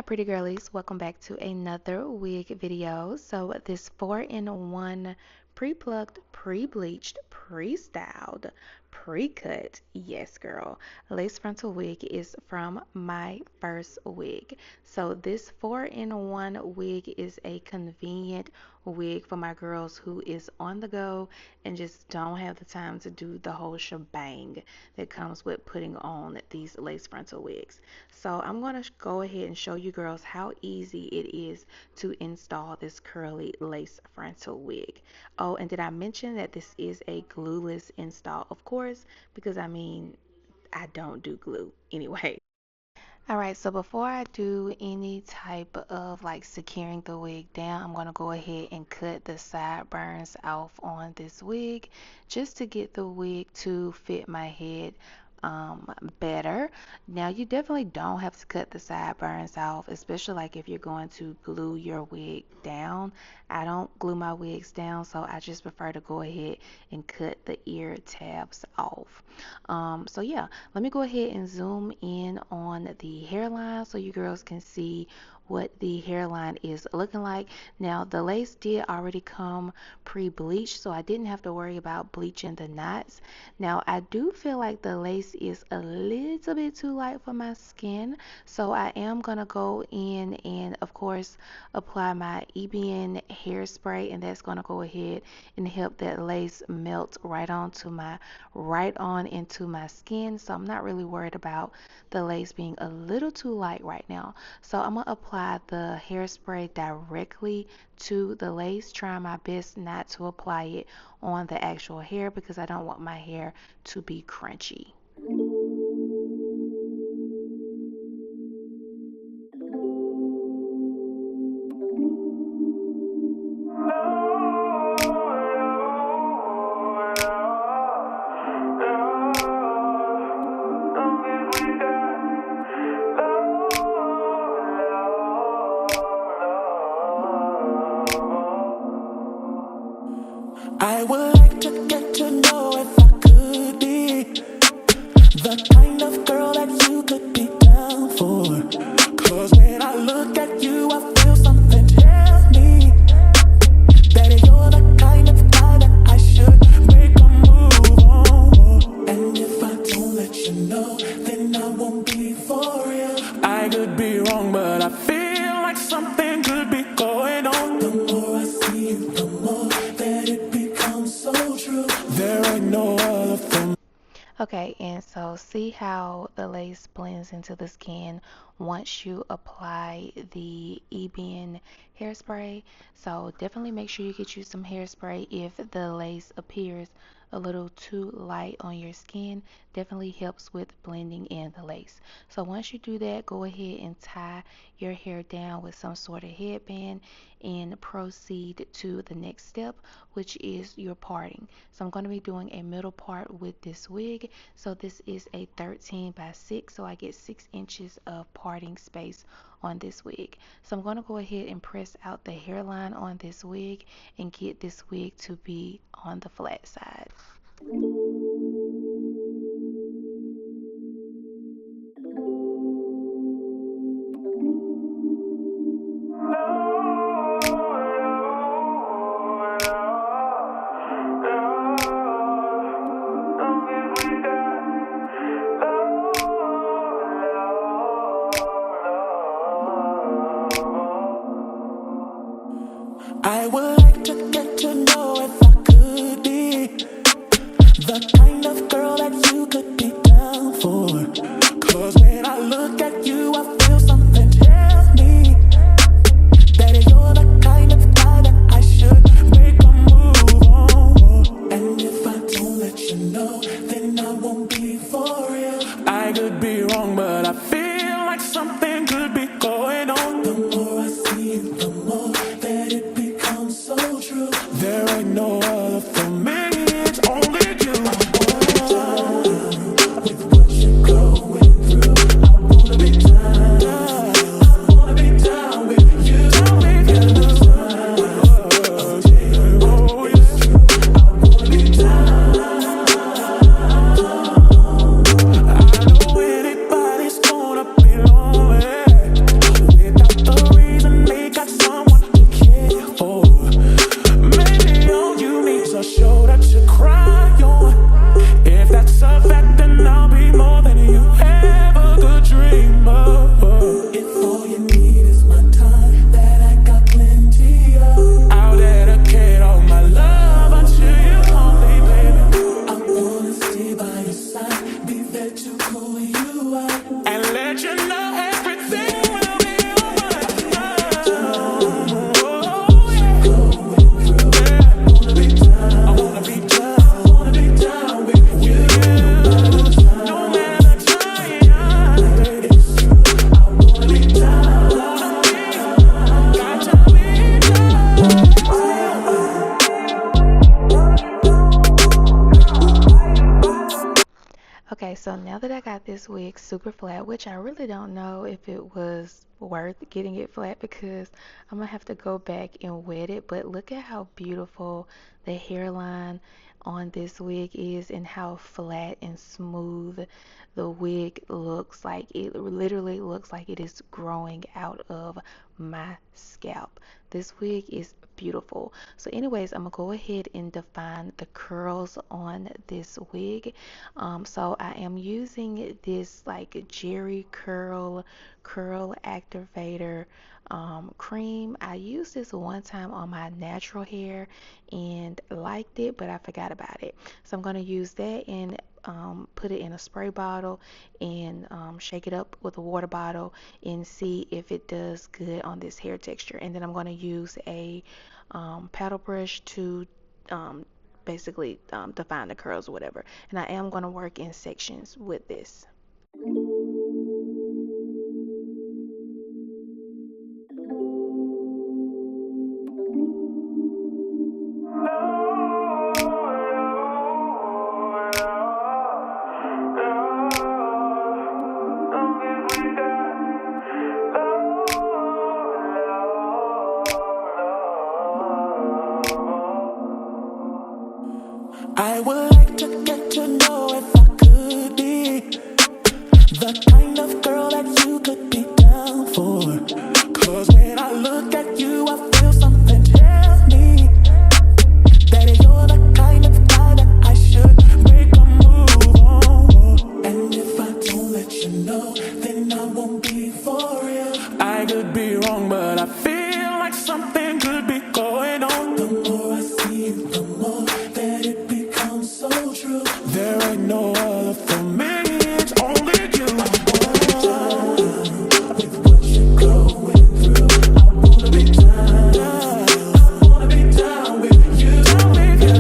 pretty girlies, welcome back to another wig video. So this 4-in-1 pre-plucked, pre-bleached, pre-styled, pre-cut, yes girl, lace frontal wig is from Myfirstwig. So this 4-in-1 wig is a convenient wig for my girls who is on the go and just don't have the time to do the whole shebang that comes with putting on these lace frontal wigs. So I'm going to go ahead and show you girls how easy it is to install this curly lace frontal wig. Oh, and did I mention that this is a glueless install? Of course, because I mean, I don't do glue anyway. Alright, so before I do any type of like securing the wig down, I'm going to go ahead and cut the sideburns off on this wig just to get the wig to fit my head better. Now you definitely don't have to cut the sideburns off, especially like if you're going to glue your wig down. I don't glue my wigs down, so I just prefer to go ahead and cut the ear tabs off. So yeah, let me go ahead and zoom in on the hairline so you girls can see what the hairline is looking like. Now the lace did already come pre-bleached, so I didn't have to worry about bleaching the knots. Now I do feel like the lace is a little bit too light for my skin, so I am gonna go in and of course apply my 𝗣𝗿𝗏 hairspray, and that's gonna go ahead and help that lace melt right on into my skin. So I'm not really worried about the lace being a little too light right now. So I'm gonna apply the hairspray directly to the lace, trying my best not to apply it on the actual hair because I don't want my hair to be crunchy. I would like to get to know if I could be the kind of girl that you could be down for. Cause when I look at you, I feel something tell me that you're the kind of guy that I should make a move on. And if I don't let you know, then I won't be for real. I could be wrong, but I feel like something could be going on. The more I see you, the more that it becomes so true. There ain't no other thing. Okay, and so see how the lace blends into the skin once you apply the 𝗣𝗿𝗏 hairspray. So definitely make sure you get you some hairspray if the lace appears a little too light on your skin. Definitely helps with blending in the lace. So once you do that, go ahead and tie your hair down with some sort of headband and proceed to the next step, which is your parting. So I'm going to be doing a middle part with this wig. So this is a 13×6, so I get 6 inches of parting space on this wig. So I'm going to go ahead and press out the hairline on this wig and get this wig to be on the flat side. I would like to get to know if I could be the kind of girl that you could be down for. Cause when I look at you, I feel something tell me that you're the kind of guy that I should make a move on. And if I don't let you know, then I won't be for real. I could be wrong, but I feel like something could be going on. The more I see you, the more that it becomes so true. There super flat, which I really don't know if it was worth getting it flat because I'm gonna have to go back and wet it. But look at how beautiful the hairline on this wig is and how flat and smooth the wig looks. Like it literally looks like it is growing out of my scalp. This wig is beautiful. So anyways, I'm gonna go ahead and define the curls on this wig. So I am using this like 𝗣𝗿𝗃 curl activator cream. I used this one time on my natural hair and liked it, but I forgot about it. So I'm going to use that and put it in a spray bottle and shake it up with a water bottle and see if it does good on this hair texture. And then I'm going to use a paddle brush to basically define the curls or whatever. And I am going to work in sections with this. I would like to get to know if I could be the kind of girl that you could be down for. 'Cause when I look at you, I feel something tell me that you're the kind of guy that I should make a move on. And if I don't let you know, then I won't be for real. I could be wrong, but I feel like something could be going on. The more I see you, the more that it becomes so true. There ain't no other for me, it's only you. I wanna be down with what you're going through. I wanna be down. I wanna be down with you. With you.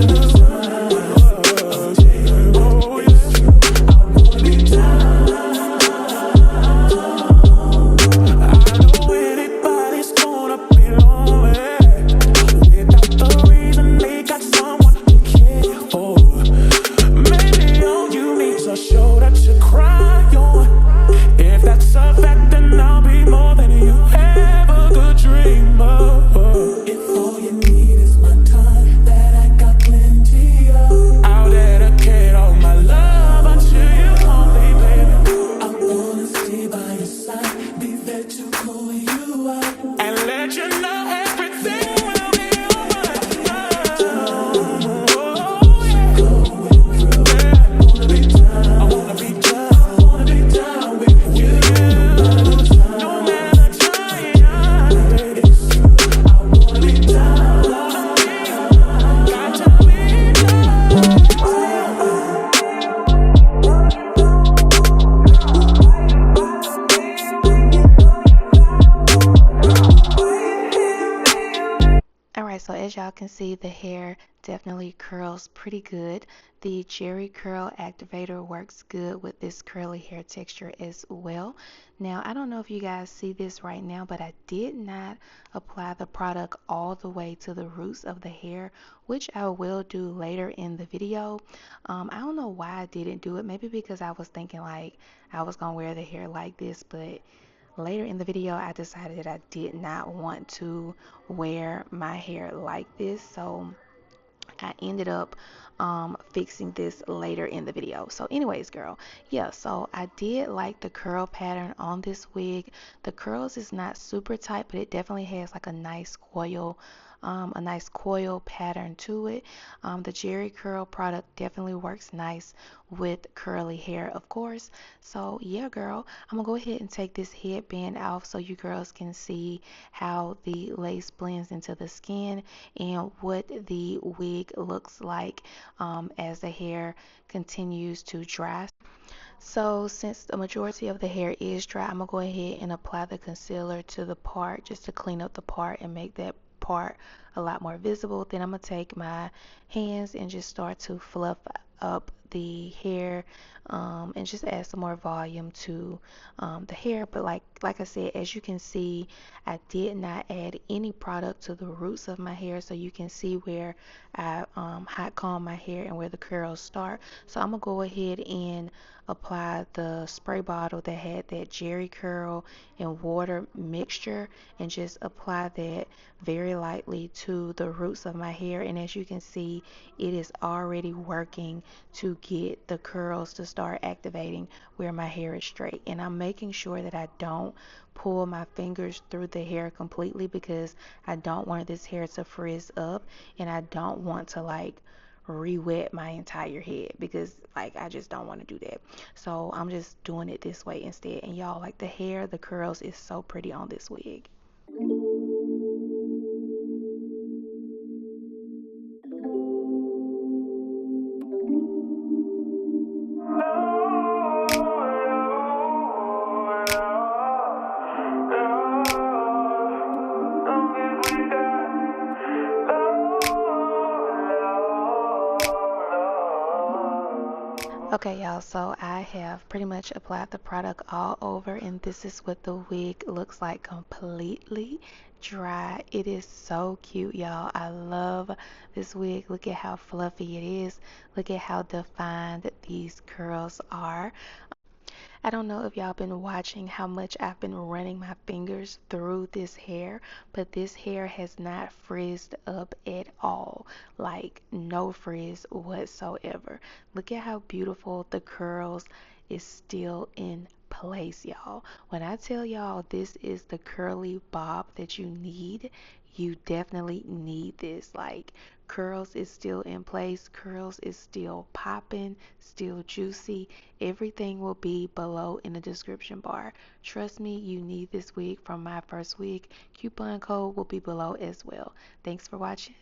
Oh, it's true. I wanna be down. I know anybody's gonna be lonely without the reason they got someone to care for. Maybe all you need is a shoulder to cry on. If that's a fact, then I'll be more than you ever could dream of. If all you need is my time, that I got plenty of, I'll dedicate all my love unto you only, baby. I wanna stay by your side, be there to call you out, and let you know everything will be alright. I wanna be down. I wanna be down with you. No matter time, it's true. I wanna be down. Got to be down. Alright, so as y'all can see, the hair definitely curls pretty good. The 𝗣𝗃𝗃 activator works good with this curly hair texture as well. Now, I don't know if you guys see this right now, but I did not apply the product all the way to the roots of the hair, which I will do later in the video. I don't know why I didn't do it. Maybe because I was thinking like I was going to wear the hair like this, but later in the video I decided that I did not want to wear my hair like this, so I ended up fixing this later in the video. So anyways, girl, yeah, so I did like the curl pattern on this wig. The curls is not super tight, but it definitely has like a nice coil pattern to it. The 𝗣𝗃𝗃 product definitely works nice with curly hair, of course. So yeah, girl, I'm gonna go ahead and take this headband off so you girls can see how the lace blends into the skin and what the wig looks like as the hair continues to dry. So since the majority of the hair is dry, I'm gonna go ahead and apply the concealer to the part just to clean up the part and make that part a lot more visible. Then I'm gonna take my hands and just start to fluff up the hair and just add some more volume to the hair. But like I said, as you can see, I did not add any product to the roots of my hair, so you can see where I hot comb my hair and where the curls start. So I'm gonna go ahead and apply the spray bottle that had that jerry curl and water mixture, and just apply that very lightly to the roots of my hair. And as you can see, it is already working to get the curls to start activating where my hair is straight. And I'm making sure that I don't pull my fingers through the hair completely, because I don't want this hair to frizz up, and I don't want to like re-wet my entire head, because like I just don't want to do that. So I'm just doing it this way instead. And y'all, like the hair, the curls is so pretty on this wig. Okay, y'all, so I have pretty much applied the product all over, and this is what the wig looks like completely dry. It is so cute, y'all. I love this wig. Look at how fluffy it is. Look at how defined these curls are. I don't know if y'all been watching how much I've been running my fingers through this hair, but this hair has not frizzed up at all. Like no frizz whatsoever. Look at how beautiful the curls is still in place, y'all. When I tell y'all this is the curly bob that you need, you definitely need this. Like curls is still in place, curls is still popping, still juicy. Everything will be below in the description bar. Trust me, you need this wig from Myfirstwig. Coupon code will be below as well. Thanks for watching.